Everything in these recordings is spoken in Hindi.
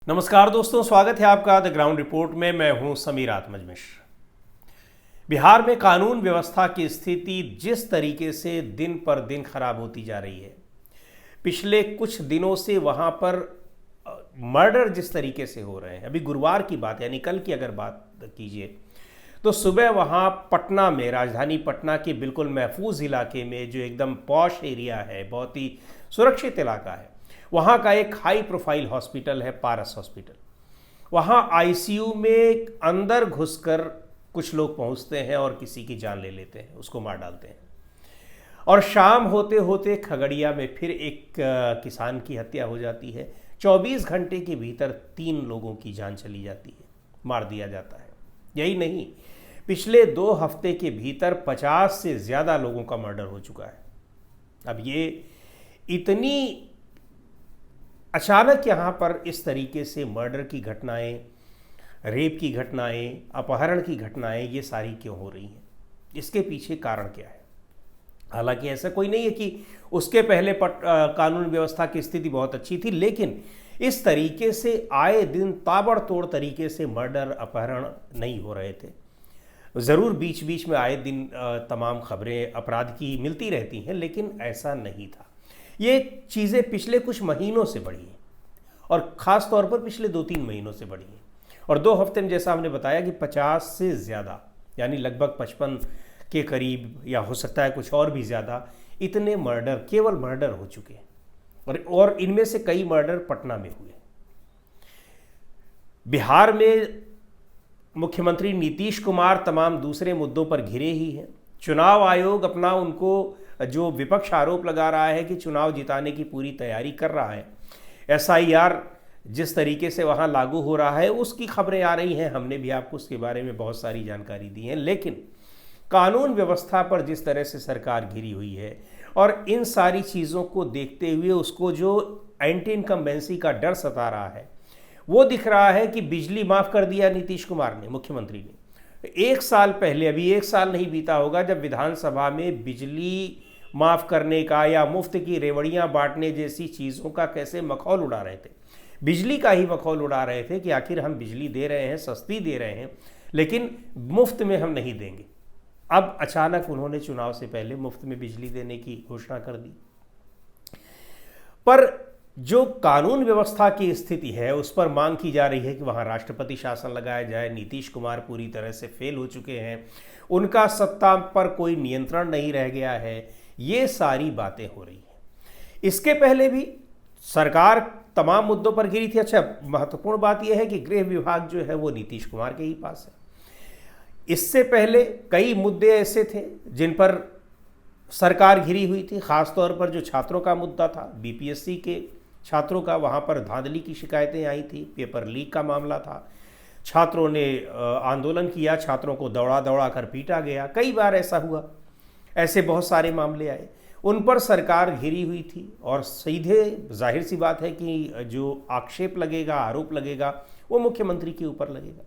नमस्कार दोस्तों, स्वागत है आपका द ग्राउंड रिपोर्ट में। मैं हूं समीर आत्मज मिश्र। बिहार में कानून व्यवस्था की स्थिति जिस तरीके से दिन पर दिन खराब होती जा रही है, पिछले कुछ दिनों से वहां पर मर्डर जिस तरीके से हो रहे हैं, अभी गुरुवार की बात यानी कल की अगर बात कीजिए तो सुबह वहां पटना में, राजधानी पटना के बिल्कुल महफूज इलाके में, जो एकदम पॉश एरिया है, बहुत ही सुरक्षित इलाका है, वहाँ का एक हाई प्रोफाइल हॉस्पिटल है, पारस हॉस्पिटल। वहाँ आईसीयू में अंदर घुसकर कुछ लोग पहुँचते हैं और किसी की जान ले लेते हैं, उसको मार डालते हैं। और शाम होते होते खगड़िया में फिर एक किसान की हत्या हो जाती है। 24 घंटे के भीतर 3 लोगों की जान चली जाती है, मार दिया जाता है। यही नहीं, पिछले 2 हफ्ते के भीतर 50 से ज़्यादा लोगों का मर्डर हो चुका है। अब ये इतनी अचानक यहाँ पर इस तरीके से मर्डर की घटनाएं, रेप की घटनाएं, अपहरण की घटनाएं, ये सारी क्यों हो रही हैं? इसके पीछे कारण क्या है? हालांकि ऐसा कोई नहीं है कि उसके पहले कानून व्यवस्था की स्थिति बहुत अच्छी थी, लेकिन इस तरीके से आए दिन ताबड़तोड़ तरीके से मर्डर, अपहरण नहीं हो रहे थे। ज़रूर बीच बीच में आए दिन तमाम खबरें अपराध की मिलती रहती हैं, लेकिन ऐसा नहीं था। ये चीज़ें पिछले कुछ महीनों से बढ़ी हैं और ख़ास तौर पर पिछले 2-3 महीनों से बढ़ी हैं। और 2 हफ्ते में जैसा हमने बताया कि 50 से ज़्यादा, यानी लगभग 55 के करीब, या हो सकता है कुछ और भी ज़्यादा, इतने मर्डर, केवल मर्डर हो चुके हैं। और इनमें से कई मर्डर पटना में हुए। बिहार में मुख्यमंत्री नीतीश कुमार तमाम दूसरे मुद्दों पर घिरे ही हैं। चुनाव आयोग अपना, उनको जो विपक्ष आरोप लगा रहा है कि चुनाव जिताने की पूरी तैयारी कर रहा है, एसआईआर जिस तरीके से वहाँ लागू हो रहा है उसकी खबरें आ रही हैं। हमने भी आपको उसके बारे में बहुत सारी जानकारी दी है। लेकिन कानून व्यवस्था पर जिस तरह से सरकार घिरी हुई है और इन सारी चीज़ों को देखते हुए उसको जो एंटी इनकम्बेंसी का डर सता रहा है, वो दिख रहा है कि बिजली माफ़ कर दिया नीतीश कुमार ने, मुख्यमंत्री ने। 1 साल पहले, अभी 1 साल नहीं बीता होगा, जब विधानसभा में बिजली माफ़ करने का या मुफ्त की रेवड़ियाँ बांटने जैसी चीज़ों का कैसे मखौल उड़ा रहे थे, बिजली का ही मखौल उड़ा रहे थे कि आखिर हम बिजली दे रहे हैं, सस्ती दे रहे हैं, लेकिन मुफ्त में हम नहीं देंगे। अब अचानक उन्होंने चुनाव से पहले मुफ्त में बिजली देने की घोषणा कर दी। पर जो कानून व्यवस्था की स्थिति है उस पर मांग की जा रही है कि वहाँ राष्ट्रपति शासन लगाया जाए। नीतीश कुमार पूरी तरह से फेल हो चुके हैं, उनका सत्ता पर कोई नियंत्रण नहीं रह गया है। ये सारी बातें हो रही हैं। इसके पहले भी सरकार तमाम मुद्दों पर घिरी थी। अच्छा, महत्वपूर्ण बात यह है कि गृह विभाग जो है वो नीतीश कुमार के ही पास है। इससे पहले कई मुद्दे ऐसे थे जिन पर सरकार घिरी हुई थी, खासतौर पर जो छात्रों का मुद्दा था, बीपीएससी के छात्रों का, वहाँ पर धांधली की शिकायतें आई थी, पेपर लीक का मामला था, छात्रों ने आंदोलन किया, छात्रों को दौड़ा दौड़ा कर पीटा गया, कई बार ऐसा हुआ, ऐसे बहुत सारे मामले आए, उन पर सरकार घिरी हुई थी। और सीधे जाहिर सी बात है कि जो आक्षेप लगेगा, आरोप लगेगा, वो मुख्यमंत्री के ऊपर लगेगा।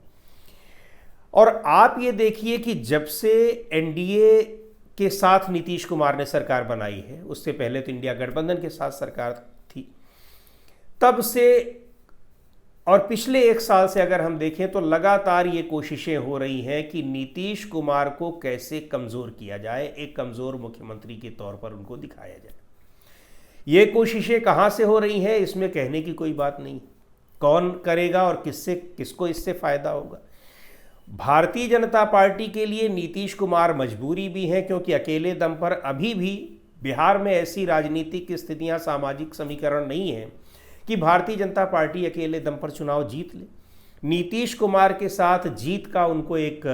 और आप ये देखिए कि जब से एनडीए के साथ नीतीश कुमार ने सरकार बनाई है, उससे पहले तो इंडिया गठबंधन के साथ सरकार थी, तब से और पिछले 1 साल से अगर हम देखें तो लगातार ये कोशिशें हो रही हैं कि नीतीश कुमार को कैसे कमज़ोर किया जाए, एक कमज़ोर मुख्यमंत्री के तौर पर उनको दिखाया जाए। ये कोशिशें कहाँ से हो रही हैं, इसमें कहने की कोई बात नहीं। कौन करेगा और किसको इससे फ़ायदा होगा? भारतीय जनता पार्टी के लिए नीतीश कुमार मजबूरी भी है, क्योंकि अकेले दम पर अभी भी बिहार में ऐसी राजनीतिक स्थितियाँ, सामाजिक समीकरण नहीं है कि भारतीय जनता पार्टी अकेले दम पर चुनाव जीत ले। नीतीश कुमार के साथ जीत का उनको एक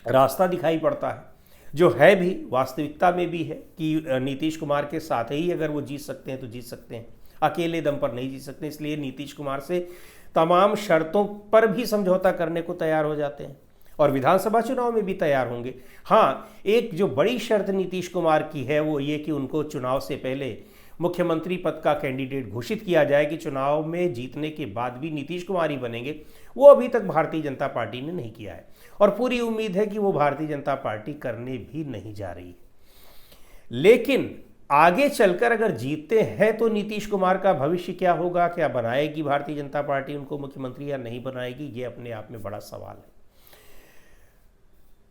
रास्ता दिखाई पड़ता है, जो है भी वास्तविकता में भी है कि नीतीश कुमार के साथ ही अगर वो जीत सकते हैं तो जीत सकते हैं, अकेले दम पर नहीं जीत सकते। इसलिए नीतीश कुमार से तमाम शर्तों पर भी समझौता करने को तैयार हो जाते हैं और विधानसभा चुनाव में भी तैयार होंगे। हाँ, एक जो बड़ी शर्त नीतीश कुमार की है वो ये कि उनको चुनाव से पहले मुख्यमंत्री पद का कैंडिडेट घोषित किया जाए कि चुनाव में जीतने के बाद भी नीतीश कुमार ही बनेंगे। वो अभी तक भारतीय जनता पार्टी ने नहीं किया है और पूरी उम्मीद है कि वो भारतीय जनता पार्टी करने भी नहीं जा रही है। लेकिन आगे चलकर अगर जीतते हैं तो नीतीश कुमार का भविष्य क्या होगा, क्या बनाएगी भारतीय जनता पार्टी उनको मुख्यमंत्री या नहीं बनाएगी, ये अपने आप में बड़ा सवाल है।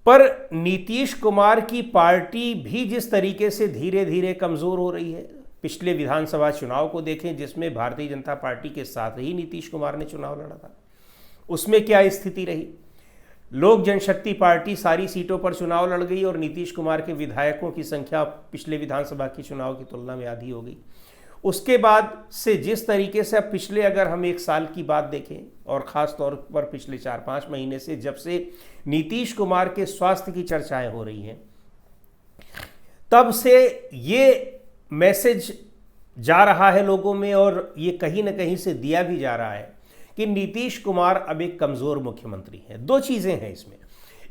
पर नीतीश कुमार की पार्टी भी जिस तरीके से धीरे धीरे कमजोर हो रही है, पिछले विधानसभा चुनाव को देखें जिसमें भारतीय जनता पार्टी के साथ ही नीतीश कुमार ने चुनाव लड़ा था, उसमें क्या स्थिति रही। लोक जनशक्ति पार्टी सारी सीटों पर चुनाव लड़ गई और नीतीश कुमार के विधायकों की संख्या पिछले विधानसभा की चुनाव की तुलना में आधी हो गई। उसके बाद से जिस तरीके से अब पिछले अगर हम एक साल की बात देखें और ख़ास तौर पर पिछले 4-5 महीने से जब से नीतीश कुमार के स्वास्थ्य की चर्चाएं हो रही हैं, तब से ये मैसेज जा रहा है लोगों में और ये कहीं ना कहीं से दिया भी जा रहा है कि नीतीश कुमार अब एक कमज़ोर मुख्यमंत्री हैं। दो चीज़ें हैं इसमें,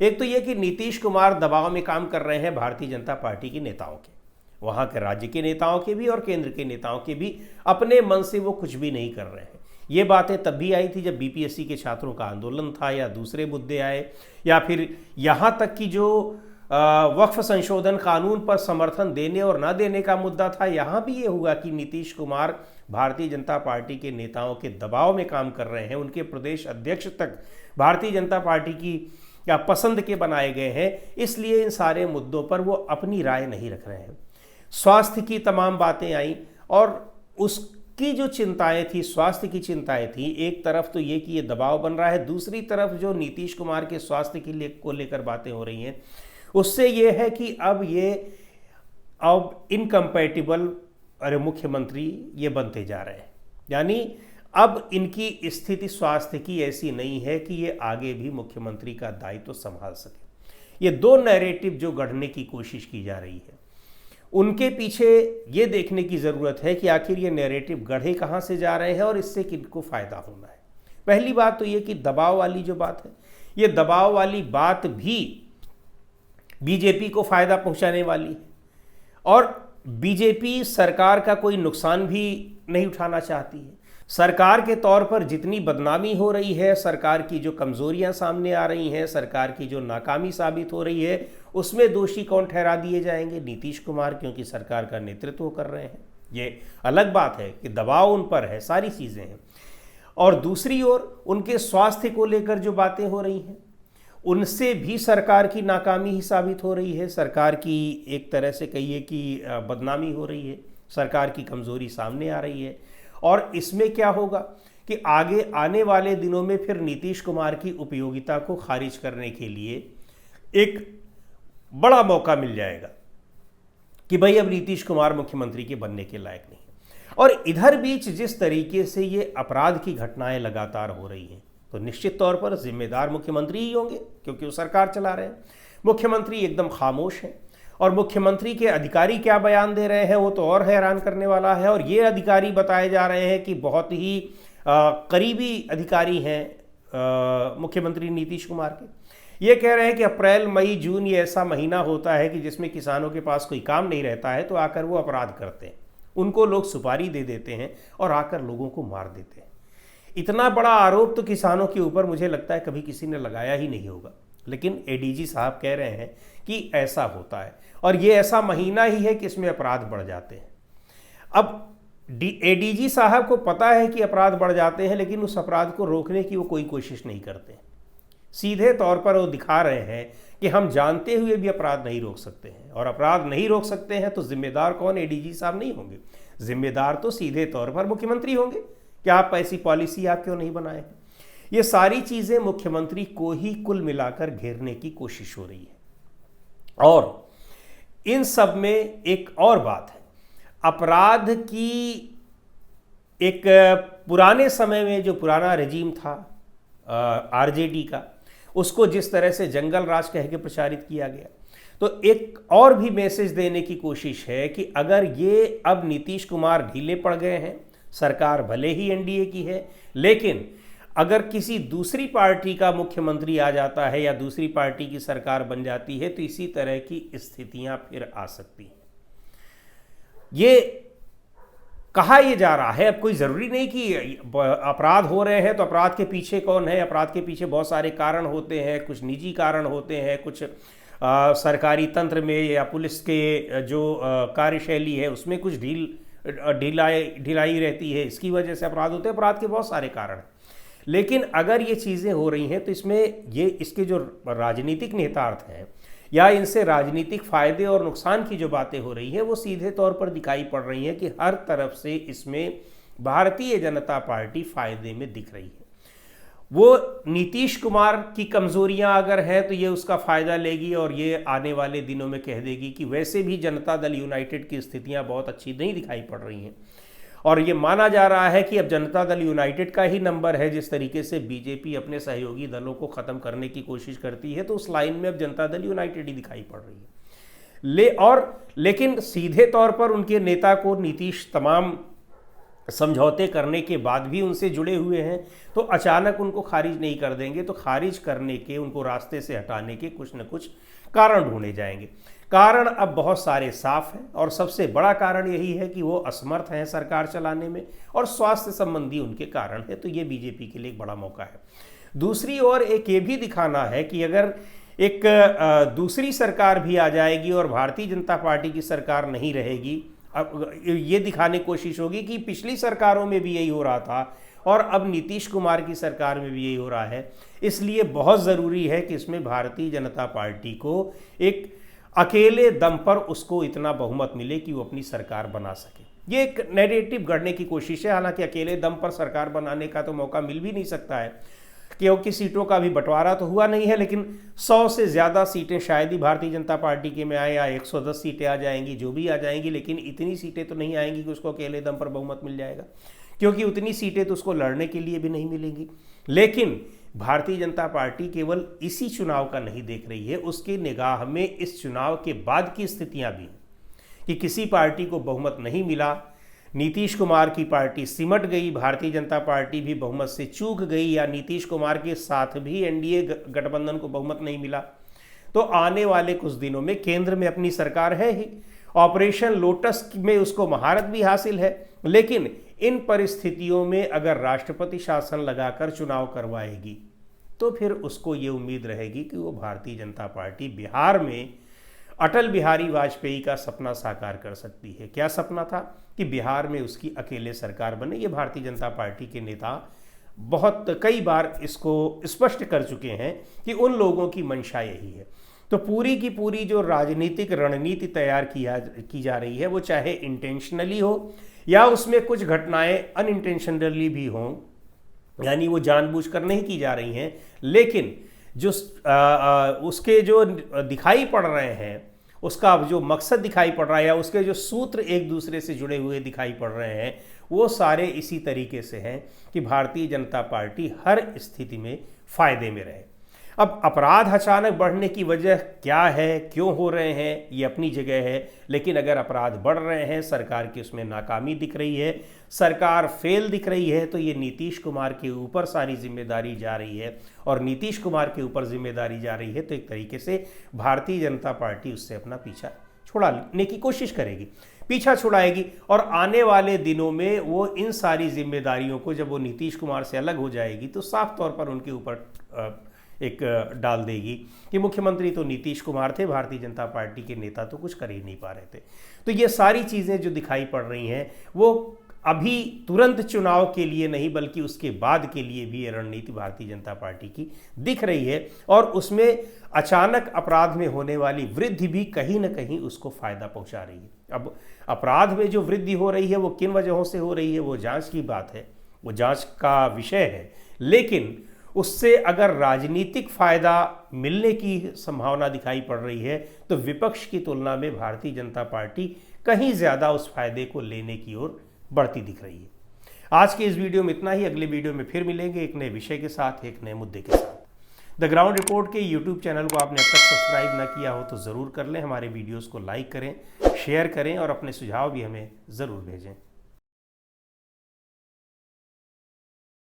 एक तो ये कि नीतीश कुमार दबाव में काम कर रहे हैं भारतीय जनता पार्टी के नेताओं के, वहाँ के राज्य के नेताओं के भी और केंद्र के नेताओं के भी, अपने मन से वो कुछ भी नहीं कर रहे हैं। ये बातें तब भी आई थी जब बीपीएससी के छात्रों का आंदोलन था या दूसरे मुद्दे आए, या फिर यहाँ तक कि जो वक्फ संशोधन कानून पर समर्थन देने और ना देने का मुद्दा था। यहाँ भी ये हुआ कि नीतीश कुमार भारतीय जनता पार्टी के नेताओं के दबाव में काम कर रहे हैं, उनके प्रदेश अध्यक्ष तक भारतीय जनता पार्टी की या पसंद के बनाए गए हैं, इसलिए इन सारे मुद्दों पर वो अपनी राय नहीं रख रहे हैं। स्वास्थ्य की तमाम बातें आई और उसकी जो चिंताएं थी, स्वास्थ्य की चिंताएं थी, एक तरफ तो ये कि ये दबाव बन रहा है, दूसरी तरफ जो नीतीश कुमार के स्वास्थ्य को लेकर बातें हो रही हैं, उससे ये है कि अब इनकम्पैटिबल मुख्यमंत्री ये बनते जा रहे हैं। यानी अब इनकी स्थिति स्वास्थ्य की ऐसी नहीं है कि ये आगे भी मुख्यमंत्री का दायित्व संभाल सके। ये दो नैरेटिव जो गढ़ने की कोशिश की जा रही है, उनके पीछे ये देखने की ज़रूरत है कि आखिर ये नैरेटिव गढ़े कहाँ से जा रहे हैं और इससे किनको फ़ायदा होना है। पहली बात तो ये कि दबाव वाली जो बात है, ये दबाव वाली बात भी बीजेपी को फ़ायदा पहुँचाने वाली है और बीजेपी सरकार का कोई नुकसान भी नहीं उठाना चाहती है। सरकार के तौर पर जितनी बदनामी हो रही है, सरकार की जो कमज़ोरियां सामने आ रही हैं, सरकार की जो नाकामी साबित हो रही है, उसमें दोषी कौन ठहरा दिए जाएंगे? नीतीश कुमार, क्योंकि सरकार का नेतृत्व कर रहे हैं। ये अलग बात है कि दबाव उन पर है, सारी चीज़ें हैं। और दूसरी ओर उनके स्वास्थ्य को लेकर जो बातें हो रही हैं, उनसे भी सरकार की नाकामी ही साबित हो रही है। सरकार की एक तरह से कहिए कि बदनामी हो रही है, सरकार की कमज़ोरी सामने आ रही है। और इसमें क्या होगा कि आगे आने वाले दिनों में फिर नीतीश कुमार की उपयोगिता को खारिज करने के लिए एक बड़ा मौका मिल जाएगा कि भाई अब नीतीश कुमार मुख्यमंत्री के बनने के लायक नहीं। और इधर बीच जिस तरीके से ये अपराध की घटनाएं लगातार हो रही हैं, तो निश्चित तौर पर जिम्मेदार मुख्यमंत्री ही होंगे, क्योंकि वो सरकार चला रहे हैं। मुख्यमंत्री एकदम खामोश हैं और मुख्यमंत्री के अधिकारी क्या बयान दे रहे हैं वो तो और हैरान करने वाला है। और ये अधिकारी बताए जा रहे हैं कि बहुत ही करीबी अधिकारी हैं मुख्यमंत्री नीतीश कुमार के। ये कह रहे हैं कि अप्रैल, मई, जून ये ऐसा महीना होता है कि जिसमें किसानों के पास कोई काम नहीं रहता है, तो आकर वो अपराध करते हैं, उनको लोग सुपारी दे देते हैं और आकर लोगों को मार देते हैं। इतना बड़ा आरोप तो किसानों के ऊपर मुझे लगता है कभी किसी ने लगाया ही नहीं होगा, लेकिन एडीजी साहब कह रहे हैं कि ऐसा होता है और ये ऐसा महीना ही है कि इसमें अपराध बढ़ जाते हैं। अब एडीजी साहब को पता है कि अपराध बढ़ जाते हैं, लेकिन उस अपराध को रोकने की वो कोई कोशिश नहीं करते। सीधे तौर पर वो दिखा रहे हैं कि हम जानते हुए भी अपराध नहीं रोक सकते हैं, और अपराध नहीं रोक सकते हैं तो जिम्मेदार कौन? एडीजी साहब नहीं होंगे, जिम्मेदार तो सीधे तौर पर मुख्यमंत्री होंगे। क्या आप ऐसी पॉलिसी आप क्यों नहीं बनाए? ये सारी चीज़ें मुख्यमंत्री को ही कुल मिलाकर घेरने की कोशिश हो रही है। और इन सब में एक और बात है, अपराध की एक पुराने समय में जो पुराना रजीम था आरजेडी का, उसको जिस तरह से जंगल राज कह के प्रचारित किया गया, तो एक और भी मैसेज देने की कोशिश है कि अगर ये अब नीतीश कुमार ढीले पड़ गए हैं, सरकार भले ही एनडीए की है, लेकिन अगर किसी दूसरी पार्टी का मुख्यमंत्री आ जाता है या दूसरी पार्टी की सरकार बन जाती है, तो इसी तरह की स्थितियां फिर आ सकती हैं। ये कहा यह जा रहा है, अब कोई ज़रूरी नहीं कि अपराध हो रहे हैं तो अपराध के पीछे कौन है। अपराध के पीछे बहुत सारे कारण होते हैं, कुछ निजी कारण होते हैं, कुछ सरकारी तंत्र में या पुलिस के जो कार्यशैली है उसमें कुछ ढिलाई रहती है, इसकी वजह से अपराध होते हैं। अपराध के बहुत सारे कारण हैं, लेकिन अगर ये चीज़ें हो रही हैं तो इसमें इसके जो राजनीतिक निहितार्थ हैं या इनसे राजनीतिक फायदे और नुकसान की जो बातें हो रही हैं वो सीधे तौर पर दिखाई पड़ रही हैं कि हर तरफ से इसमें भारतीय जनता पार्टी फायदे में दिख रही है। वो नीतीश कुमार की कमजोरियां अगर हैं तो ये उसका फायदा लेगी और ये आने वाले दिनों में कह देगी कि वैसे भी जनता दल यूनाइटेड की स्थितियां बहुत अच्छी नहीं दिखाई पड़ रही हैं। और ये माना जा रहा है कि अब जनता दल यूनाइटेड का ही नंबर है। जिस तरीके से बीजेपी अपने सहयोगी दलों को ख़त्म करने की कोशिश करती है तो उस लाइन में अब जनता दल यूनाइटेड ही दिखाई पड़ रही है। लेकिन सीधे तौर पर उनके नेता को नीतीश तमाम समझौते करने के बाद भी उनसे जुड़े हुए हैं, तो अचानक उनको खारिज नहीं कर देंगे। तो खारिज करने के, उनको रास्ते से हटाने के कुछ न कुछ कारण ढूंढे जाएंगे। कारण अब बहुत सारे साफ हैं और सबसे बड़ा कारण यही है कि वो असमर्थ हैं सरकार चलाने में और स्वास्थ्य संबंधी उनके कारण है। तो ये बीजेपी के लिए एक बड़ा मौका है। दूसरी ओर एक ये भी दिखाना है कि अगर एक दूसरी सरकार भी आ जाएगी और भारतीय जनता पार्टी की सरकार नहीं रहेगी, अब ये दिखाने की कोशिश होगी कि पिछली सरकारों में भी यही हो रहा था और अब नीतीश कुमार की सरकार में भी यही हो रहा है। इसलिए बहुत ज़रूरी है कि इसमें भारतीय जनता पार्टी को एक अकेले दम पर उसको इतना बहुमत मिले कि वो अपनी सरकार बना सके। ये एक नैरेटिव गढ़ने की कोशिश है। हालांकि अकेले दम पर सरकार बनाने का तो मौका मिल भी नहीं सकता है, क्योंकि सीटों का भी बंटवारा तो हुआ नहीं है। लेकिन 100 से ज़्यादा सीटें शायद ही भारतीय जनता पार्टी के में आए, या 110 सीटें आ जाएंगी, जो भी आ जाएंगी, लेकिन इतनी सीटें तो नहीं आएंगी कि उसको अकेले दम पर बहुमत मिल जाएगा, क्योंकि उतनी सीटें तो उसको लड़ने के लिए भी नहीं मिलेंगी। लेकिन भारतीय जनता पार्टी केवल इसी चुनाव का नहीं देख रही है, उसकी निगाह में इस चुनाव के बाद की स्थितियां भी हैं कि किसी पार्टी को बहुमत नहीं मिला, नीतीश कुमार की पार्टी सिमट गई, भारतीय जनता पार्टी भी बहुमत से चूक गई, या नीतीश कुमार के साथ भी एनडीए गठबंधन को बहुमत नहीं मिला, तो आने वाले कुछ दिनों में केंद्र में अपनी सरकार है ही, ऑपरेशन लोटस में उसको महारत भी हासिल है। लेकिन इन परिस्थितियों में अगर राष्ट्रपति शासन लगाकर चुनाव करवाएगी तो फिर उसको ये उम्मीद रहेगी कि वो भारतीय जनता पार्टी बिहार में अटल बिहारी वाजपेयी का सपना साकार कर सकती है। क्या सपना था? कि बिहार में उसकी अकेले सरकार बने। ये भारतीय जनता पार्टी के नेता बहुत कई बार इसको स्पष्ट कर चुके हैं कि उन लोगों की मंशा यही है। तो पूरी की पूरी जो राजनीतिक रणनीति तैयार की जा रही है, वो चाहे इंटेंशनली हो या उसमें कुछ घटनाएं अनइंटेंशनली भी हों, यानी वो जानबूझकर नहीं की जा रही हैं, लेकिन जो उसके जो दिखाई पड़ रहे हैं, उसका जो मकसद दिखाई पड़ रहा है या उसके जो सूत्र एक दूसरे से जुड़े हुए दिखाई पड़ रहे हैं, वो सारे इसी तरीके से हैं कि भारतीय जनता पार्टी हर स्थिति में फायदे में रहे। अब अपराध अचानक बढ़ने की वजह क्या है, क्यों हो रहे हैं, ये अपनी जगह है, लेकिन अगर अपराध बढ़ रहे हैं, सरकार की उसमें नाकामी दिख रही है, सरकार फेल दिख रही है, तो ये नीतीश कुमार के ऊपर सारी जिम्मेदारी जा रही है। और नीतीश कुमार के ऊपर जिम्मेदारी जा रही है तो एक तरीके से भारतीय जनता पार्टी उससे अपना पीछा छुड़ाने की कोशिश करेगी, पीछा छुड़ाएगी। और आने वाले दिनों में वो इन सारी जिम्मेदारियों को, जब वो नीतीश कुमार से अलग हो जाएगी, तो साफ तौर पर उनके ऊपर एक डाल देगी कि मुख्यमंत्री तो नीतीश कुमार थे, भारतीय जनता पार्टी के नेता तो कुछ कर ही नहीं पा रहे थे। तो ये सारी चीज़ें जो दिखाई पड़ रही हैं, वो अभी तुरंत चुनाव के लिए नहीं बल्कि उसके बाद के लिए भी ये रणनीति भारतीय जनता पार्टी की दिख रही है। और उसमें अचानक अपराध में होने वाली वृद्धि भी कहीं ना कहीं उसको फायदा पहुंचा रही है। अब अपराध में जो वृद्धि हो रही है वो किन वजहों से हो रही है, वो जांच की बात है, वो जांच का विषय है। लेकिन उससे अगर राजनीतिक फायदा मिलने की संभावना दिखाई पड़ रही है तो विपक्ष की तुलना में भारतीय जनता पार्टी कहीं ज़्यादा उस फायदे को लेने की ओर बढ़ती दिख रही है। आज के इस वीडियो में इतना ही। अगले वीडियो में फिर मिलेंगे एक नए विषय के साथ, एक नए मुद्दे के साथ। द ग्राउंड रिपोर्ट के यूट्यूब चैनल को आपने अब तक सब्सक्राइब न किया हो तो ज़रूर कर लें। हमारे वीडियोज़ को लाइक करें, शेयर करें और अपने सुझाव भी हमें ज़रूर भेजें।